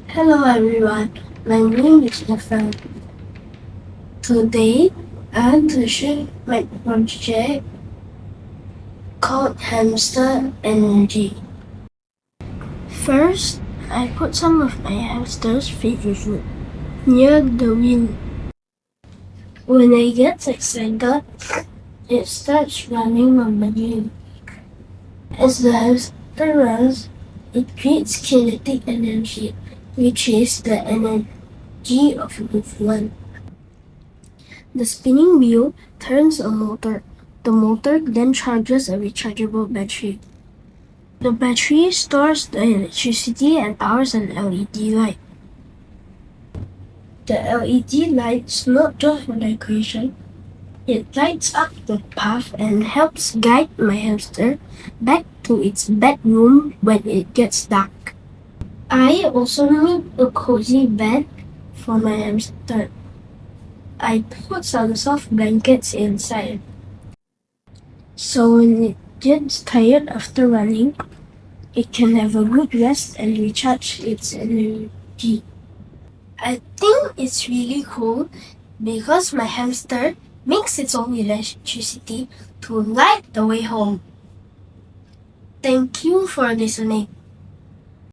Hello everyone, my name is Raphael. Today I want to share my project called Hamster Energy. First, I put some of my hamster's favorite food near the wheel. When it gets excited, it starts running on the wheel. As the hamster runs, it creates kinetic energy, which is the energy of movement. The spinning wheel turns a motor. The motor then charges a rechargeable battery. The battery stores the electricity and powers an LED light. The LED lights not just for decoration. It lights up the path and helps guide my hamster back to its bedroom when it gets dark. I also need a cozy bed for my hamster. I put some soft blankets inside. So when it gets tired after running, it can have a good rest and recharge its energy. I think it's really cool because my hamster makes its own electricity to light the way home. Thank you for listening.